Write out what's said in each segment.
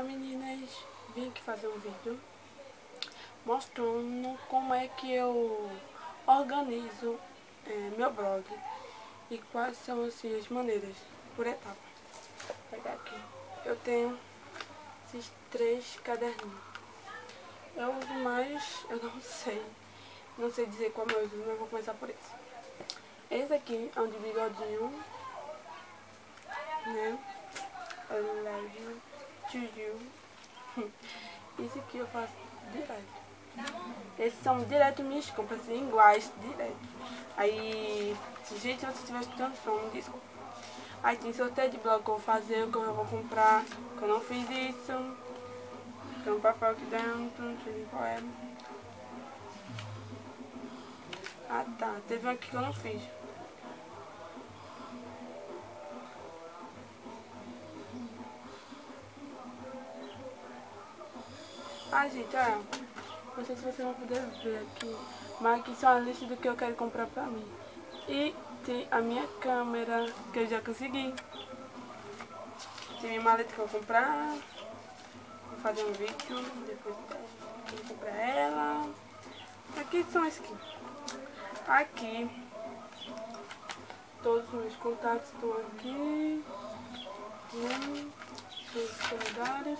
meninas, vim aqui fazer um vídeo mostrando como é que eu organizo meu blog e quais são assim, as maneiras por etapa. Vou pegar aqui. Eu tenho esses 3 caderninhos. Eu uso mais, eu não sei dizer como eu uso, mas eu vou começar por esse. Esse aqui é um de bigodinho, né? I love to you. Esse aqui eu faço direto. Esses são direto minhas compras, assim, iguais, direto. Aí, gente, se você estiver escutando som, me desculpa. Aí tem sorteio de blog que eu vou fazer, que eu vou comprar, que eu não fiz isso. Tem um papel aqui dentro, não sei qual é. Ah tá, teve um aqui que eu não fiz. Ah, gente, olha, não sei se vocês vão poder ver aqui, mas aqui são a lista do que eu quero comprar pra mim. E tem a minha câmera, que eu já consegui. Tem minha maleta que eu vou comprar. Vou fazer um vídeo, depois eu vou comprar ela. Aqui são esses aqui. Aqui, todos os meus contatos estão aqui. Os calendários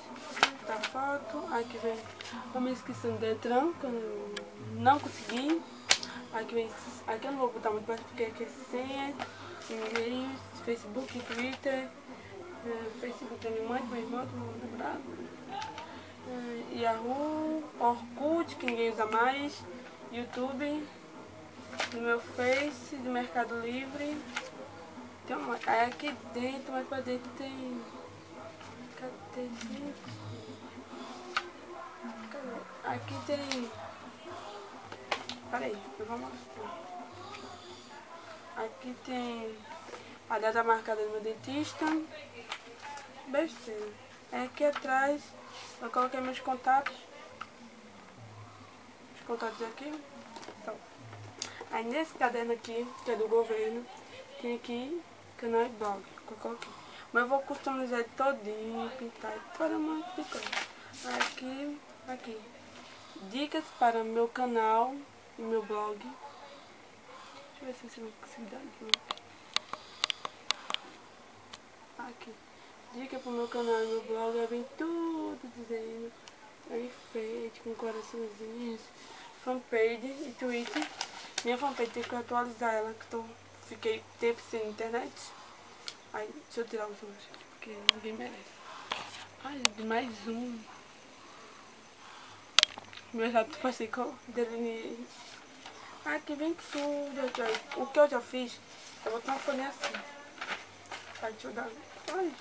da foto. Aqui vem a minha inscrição do Detran, que eu não consegui. Aqui eu não vou botar muito perto porque aqui é senha, e-mails, Facebook, Twitter, Facebook da minha mãe, do meu irmão, do meu namorado, Yahoo, Orkut, que ninguém usa mais, YouTube, do meu Face, do Mercado Livre. Tem uma, aí aqui dentro, mais pra dentro tem... Cadê, gente? Cadê? Aqui tem... Peraí, eu vou mostrar. Aqui tem a data marcada do meu dentista. Besteira. Aqui atrás eu coloquei meus contatos. Os contatos aqui. Então. Aí nesse caderno aqui, que é do governo, tem aqui canal e blog. Que eu coloquei. Mas eu vou customizar ele todinho, pintar e para um monte de coisa. Aqui. Dicas para meu canal e meu blog. Deixa eu ver se você vai conseguir dar aqui. Aqui. Dica pro meu canal e meu blog, aí vem tudo dizendo. É enfeite, com coraçãozinhos. Fanpage e Twitter. Minha fanpage tem que atualizar ela, que fiquei tempo sem internet. Aí, deixa eu tirar os outros, porque ninguém merece. Ai, gente, mais um. Meu lápis passei que eu delineei. Aqui vem tudo. O que eu já fiz, eu vou botar uma folhinha assim. Ai, deixa eu dar. Ai, gente.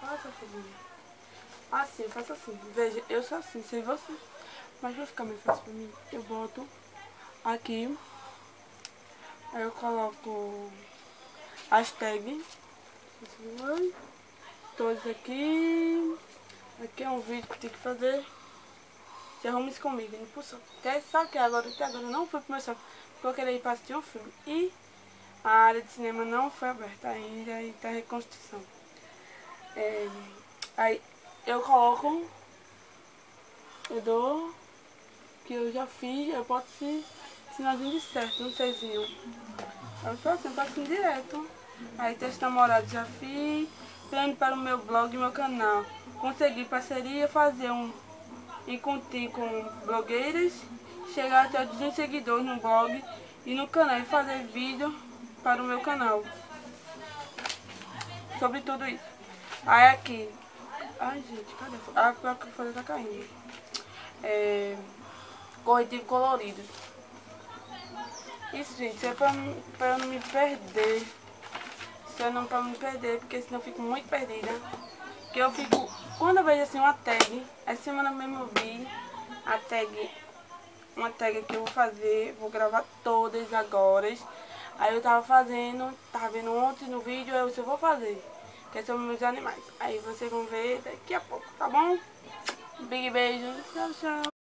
Olha essa folhinha. Assim, eu faço assim. Veja, eu sou assim, sei vocês. Mas vai ficar mais fácil pra mim. Eu boto aqui. Aí eu coloco hashtag. Todos aqui. Aqui é um vídeo que tem que fazer. Se arrume-se comigo, impulsão. Só que agora, até agora não fui pro meu shopping, porque eu queria ir pra assistir um filme. E a área de cinema não foi aberta ainda e tá em reconstrução. Aí eu coloco, eu dou, que eu já fiz, eu boto esse sinalzinho de certo, um Czinho. Eu sou assim, eu faço assim direto. Aí texto namorado já fiz, plano para o meu blog e meu canal. Consegui parceria, fazer um encontro com blogueiras, chegar até 200 seguidores no blog e no canal e fazer vídeo para o meu canal sobre tudo isso. Aí aqui, ai gente, cadê? A folha tá caindo. Corretivo colorido. Isso, gente, é pra eu não me perder. Isso é não pra me perder, porque senão eu fico muito perdida. Que eu fico, quando eu vejo assim uma tag, essa semana mesmo eu vi uma tag que eu vou fazer, vou gravar todas agora. Aí eu tava vendo ontem no vídeo, aí eu vou fazer, que é sobre meus animais. Aí vocês vão ver daqui a pouco, tá bom? Big beijo, tchau, tchau.